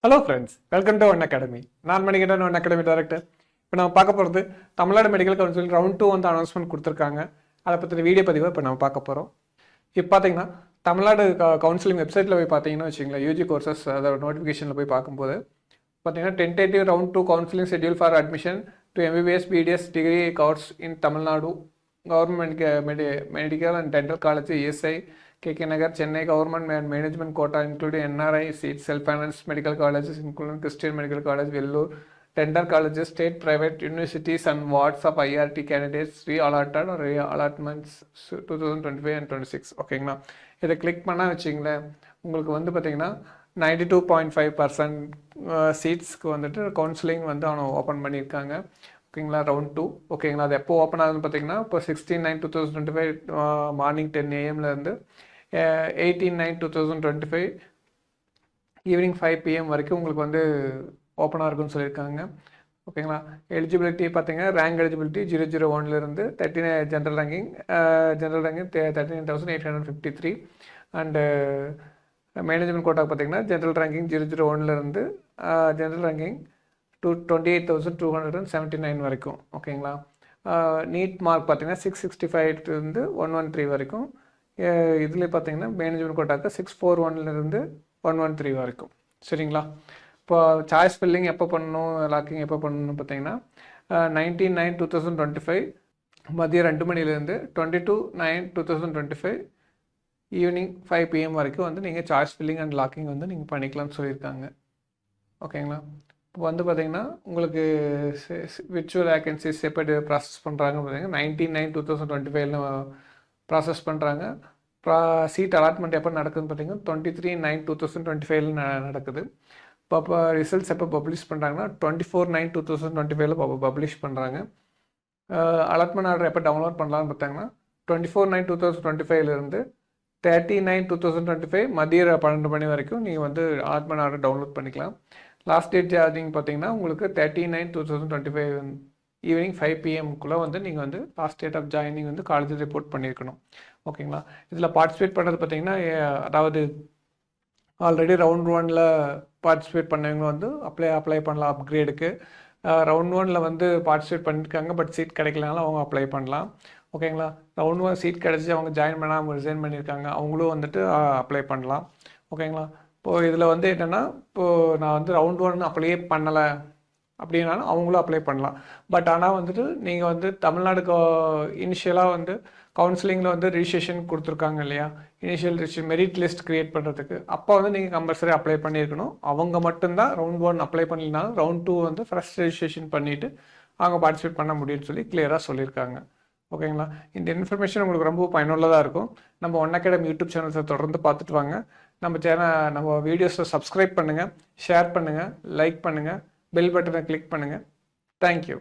Hello friends, welcome to one academy. நான் Manikandan, one academy director. இப்போ நம்ம பார்க்க போகிறது தமிழ்நாடு மெடிக்கல் கவுன்சில் ரவுண்ட் 2 வந்து அனௌன்ஸ்மெண்ட் கொடுத்துருக்காங்க. அதை பற்றின வீடியோ பதிவை இப்போ நம்ம பார்க்க போகிறோம். இப்போ பார்த்தீங்கன்னா தமிழ்நாடு கவுன்சிலிங் வெப்சைட்டில் போய் பார்த்தீங்கன்னா வச்சுங்களேன், யூஜி கோர்சஸ் அதோட நோட்டிஃபிகேஷனில் போய் பார்க்கும்போது பார்த்தீங்கன்னா tentative round 2 counselling schedule for admission to MBBS BDS degree course in Tamil Nadu government medical and dental college ESI KK Nagar, Chennai Government and Management Quota including NRI seats, self-financed medical colleges including Christian Medical College, Vellore, tender colleges, state private universities and wards of IRT candidates re-allotted or re-allotments 2025 and 26. ஓகேங்களா, இதை click பண்ணால் வச்சிங்களேன், உங்களுக்கு வந்து பார்த்தீங்கன்னா 92.5% சீட்ஸ்க்கு வந்துட்டு counselling வந்து அவனை ஓப்பன் பண்ணியிருக்காங்க. ஓகேங்களா, ரவுண்ட் 2. ஓகேங்களா, அது எப்போ ஓப்பன் ஆகுதுன்னு பார்த்தீங்கன்னா இப்போ 16/9/2025 மார்னிங் 10 AM - 18/9/2025 ஈவினிங் 5 PM வரைக்கும் உங்களுக்கு வந்து ஓப்பனாக இருக்குன்னு சொல்லியிருக்காங்க. ஓகேங்களா, எலிஜிபிலிட்டி பார்த்தீங்கன்னா rank eligibility 001 39 general ranking 39,853 and management கோட்டாக்கு பார்த்தீங்கன்னா ஜென்ரல் ரேங்கிங் 001 ஜென்ரல் ரேங்கிங் 28,279 வரைக்கும். ஓகேங்களா, நீட் மார்க் பார்த்தீங்கன்னா 665 113 வரைக்கும். இதில் பார்த்தீங்கன்னா மேனேஜ்மெண்ட் கோட்டாக்கு 641 113 வரைக்கும். சரிங்களா, இப்போ சாய்ஸ் ஃபில்லிங் எப்போ பண்ணணும், லாக்கிங் எப்போ பண்ணணும்னு பார்த்தீங்கன்னா 19/9/2025 மதியம் 2 மணிலேருந்து 22/9/2025 ஈவினிங் 5 PM வரைக்கும் வந்து நீங்கள் சாய்ஸ் ஃபில்லிங் அண்ட் லாக்கிங் வந்து நீங்கள் பண்ணிக்கலாம்னு சொல்லியிருக்காங்க. ஓகேங்களா, இப்போ வந்து பார்த்தீங்கன்னா உங்களுக்கு விர்ச்சுவல் வேக்கன்சிஸ் எப்படி ப்ராசஸ் பண்ணுறாங்கன்னு பார்த்தீங்கன்னா 19/9/2025 ப்ராசஸ் பண்ணுறாங்க. சீட் அலாட்மெண்ட் எப்போ நடக்குதுன்னு பார்த்தீங்கன்னா 23/9/2025 நடக்குது. இப்போ ரிசல்ட்ஸ் எப்போ பப்ளிஷ் பண்ணுறாங்கன்னா 24/9/2025 பப்ளிஷ் பண்ணுறாங்க. அலாட்மெண்ட் ஆர்டர் எப்போ டவுன்லோட் பண்ணலான்னு பார்த்தாங்கன்னா 24/9/2025 30/9/2025 மதியம் 12 மணி வரைக்கும் நீங்கள் வந்து அலாட்மெண்ட் ஆர்டர் டவுன்லோட் பண்ணிக்கலாம். லாஸ்ட் டேட் சார்ஜிங் பார்த்தீங்கன்னா உங்களுக்கு 30/9/2025 ஈவினிங் 5 PM வந்து நீங்கள் வந்து லாஸ்ட் டேட் ஆஃப் ஜாயினிங் வந்து காலேஜ் ரிப்போர்ட் பண்ணியிருக்கணும். ஓகேங்களா, இதில் பார்ட்டிசிபேட் பண்ணுறது பார்த்தீங்கன்னா அதாவது ஆல்ரெடி ரவுண்ட் 1 பார்ட்டிசிபேட் பண்ணவங்க வந்து அப்ளை பண்ணலாம் அப்கிரேடுக்கு. ரவுண்ட் 1 வந்து பார்ட்டிசிபேட் பண்ணியிருக்காங்க பட் சீட் கிடைக்கலனால அவங்க அப்ளை பண்ணலாம். ஓகேங்களா, ரவுண்ட் 1 சீட் கிடச்சி அவங்க ஜாயின் பண்ணாமல் ரிசைன் பண்ணியிருக்காங்க, அவங்களும் வந்துட்டு அப்ளை பண்ணலாம். ஓகேங்களா, இப்போது இதில் வந்து என்னென்னா இப்போது நான் வந்து ரவுண்ட் 1 அப்ளையே பண்ணலை அப்படின்னாலும் அவங்களும் அப்ளை பண்ணலாம். பட் ஆனால் வந்துட்டு நீங்கள் வந்து தமிழ்நாடு இனிஷியலாக வந்து கவுன்சிலிங்கில் வந்து ரிஜிஸ்ட்ரேஷன் கொடுத்துருக்காங்க இல்லையா, initial registration merit list create பண்ணுறதுக்கு, அப்போ வந்து நீங்கள் கம்பல்சரி அப்ளை பண்ணியிருக்கணும். அவங்க மட்டும்தான் ரவுண்ட் 1 அப்ளை பண்ணலனாலும் ரவுண்ட் 2 வந்து ஃபர்ஸ்ட் ரெஜிஸ்ட்ரேஷன் பண்ணிவிட்டு அவங்க பார்ட்டிசிபேட் பண்ண முடியும்னு சொல்லி கிளியராக சொல்லியிருக்காங்க. ஓகேங்களா, இந்த இன்ஃபர்மேஷன் உங்களுக்கு ரொம்ப பயனுள்ளதாக இருக்கும். நம்ம ஒன் அகாடமி யூடியூப் சேனல்ஸை தொடர்ந்து பார்த்துட்டு வாங்க. நம்ம வீடியோஸை சப்ஸ்கிரைப் பண்ணுங்கள், ஷேர் பண்ணுங்கள், லைக் பண்ணுங்கள், பெல் பட்டனை கிளிக் பண்ணுங்கள். தேங்க்யூ.